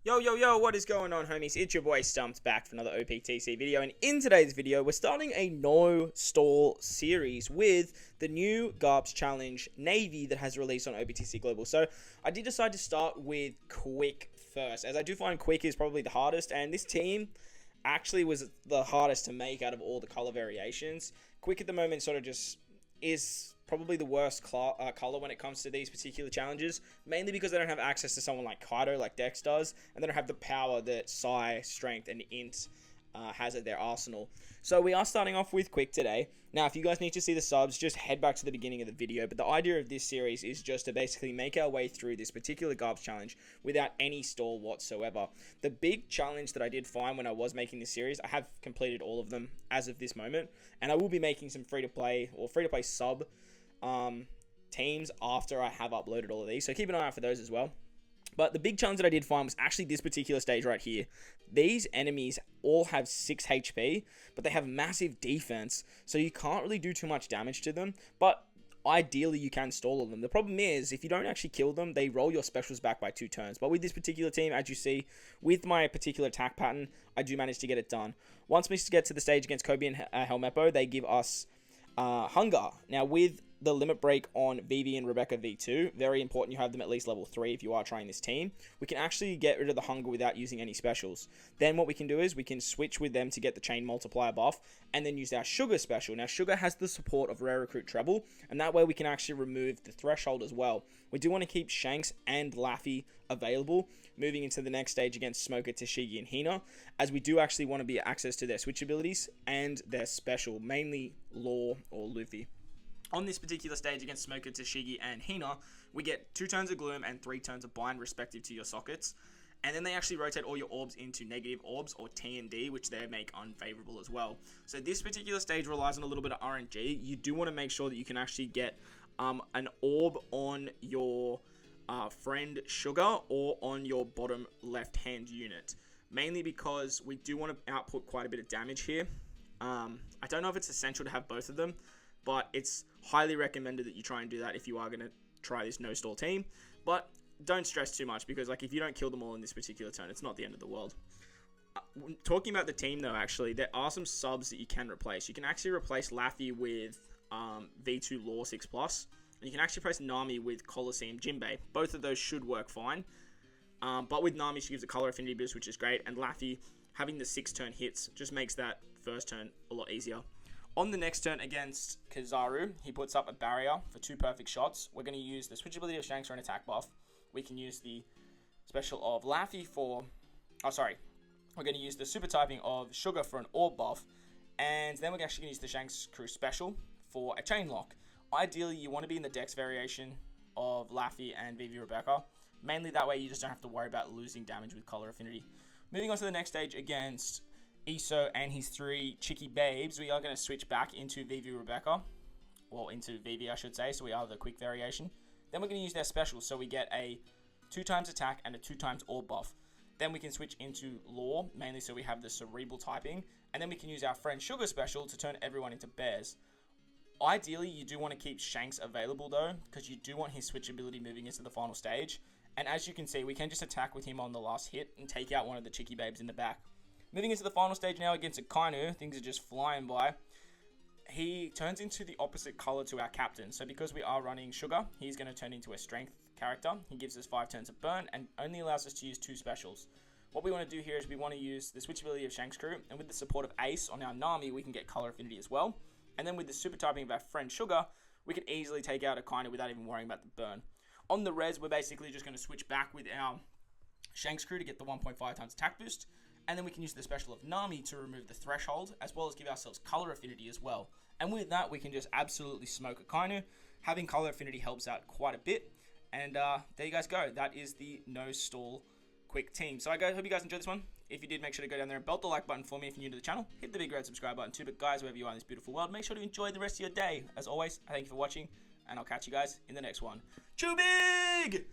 Yo, what is going on, homies? It's your boy Stumped back for another Optc video, and in today's video, we're starting a no-stall series with the new Garps challenge Navy that has released on Optc Global. So, I did decide to start with Quick first, as I do find Quick is probably the hardest, and this team actually was the hardest to make out of all the color variations. Quick at the moment sort of just is probably the worst color when it comes to these particular challenges, mainly because they don't have access to someone like Kaido, like Dex does, and they don't have the power that Psy, Strength, and Int has at their arsenal. So we are starting off with Quick today. Now, if you guys need to see the subs, just head back to the beginning of the video, but the idea of this series is just to basically make our way through this particular Garps challenge without any stall whatsoever. The big challenge that I did find when I was making this series, I have completed all of them as of this moment, and I will be making some free-to-play sub teams after I have uploaded all of these, so keep an eye out for those as well. But the big challenge that I did find was actually this particular stage right here. These enemies all have 6 HP, but they have massive defense, so you can't really do too much damage to them, but ideally you can stall them. The problem is, if you don't actually kill them, they roll your specials back by 2 turns. But with this particular team, as you see, with my particular attack pattern, I do manage to get it done. Once we get to the stage against Kobe and Helmeppo, they give us Hunger. Now, with the limit break on Vivi and Rebecca V2, very important you have them at least level 3 if you are trying this team. We can actually get rid of the Hunger without using any specials. Then what we can do is we can switch with them to get the chain multiplier buff and then use our Sugar special. Now, Sugar has the support of Rare Recruit Treble, and that way we can actually remove the threshold as well. We do want to keep Shanks and Laffy available moving into the next stage against Smoker, Tashigi, and Hina, as we do actually want to be access to their switch abilities and their special, mainly Law or Luffy. On this particular stage against Smoker, Tashigi, and Hina, we get 2 turns of Gloom and 3 turns of Bind respective to your sockets. And then they actually rotate all your orbs into negative orbs or TND, which they make unfavorable as well. So this particular stage relies on a little bit of RNG. You do want to make sure that you can actually get an orb on your friend Sugar or on your bottom left hand unit. Mainly because we do want to output quite a bit of damage here. I don't know if it's essential to have both of them, but it's highly recommended that you try and do that if you are going to try this no-stall team. But don't stress too much, because like if you don't kill them all in this particular turn, it's not the end of the world. Talking about the team though, actually, there are some subs that you can replace. You can actually replace Laffy with V2 Law 6+, and you can actually replace Nami with Colosseum Jinbei. Both of those should work fine. But with Nami, she gives a color affinity boost, which is great, and Laffy having the 6-turn hits just makes that first turn a lot easier. On the next turn against Kizaru, he puts up a barrier for 2 perfect shots. We're going to use the switchability of Shanks for an attack buff. We can use the special of Laffy for... We're going to use the super typing of Sugar for an orb buff. And then we're actually going to use the Shanks crew special for a chain lock. Ideally, you want to be in the Dex variation of Laffy and Vivi Rebecca. Mainly that way you just don't have to worry about losing damage with color affinity. Moving on to the next stage against Iso and his 3 Chicky Babes, we are going to switch back into Vivi Rebecca. Well, into Vivi, I should say, so we are the quick variation. Then we're going to use their special, so we get a 2 times attack and a 2 times orb buff. Then we can switch into Law, mainly so we have the cerebral typing. And then we can use our friend Sugar special to turn everyone into bears. Ideally, you do want to keep Shanks available though, because you do want his switch ability moving into the final stage. And as you can see, we can just attack with him on the last hit and take out one of the Chicky Babes in the back. Moving into the final stage now against Akainu, things are just flying by. He turns into the opposite color to our captain. So because we are running Sugar, he's going to turn into a strength character. He gives us 5 turns of burn and only allows us to use 2 specials. What we want to do here is we want to use the switchability of Shanks crew, and with the support of Ace on our Nami, we can get color affinity as well. And then with the super typing of our friend Sugar, we can easily take out Akainu without even worrying about the burn. On the res, we're basically just going to switch back with our Shanks crew to get the 1.5 times attack boost. And then we can use the special of Nami to remove the threshold, as well as give ourselves color affinity as well. And with that, we can just absolutely smoke Akainu. Having color affinity helps out quite a bit. And there you guys go. That is the no-stall quick team. So I hope you guys enjoyed this one. If you did, make sure to go down there and belt the like button for me if you're new to the channel. Hit the big red subscribe button too. But guys, wherever you are in this beautiful world, make sure to enjoy the rest of your day. As always, I thank you for watching, and I'll catch you guys in the next one. CHOO Big!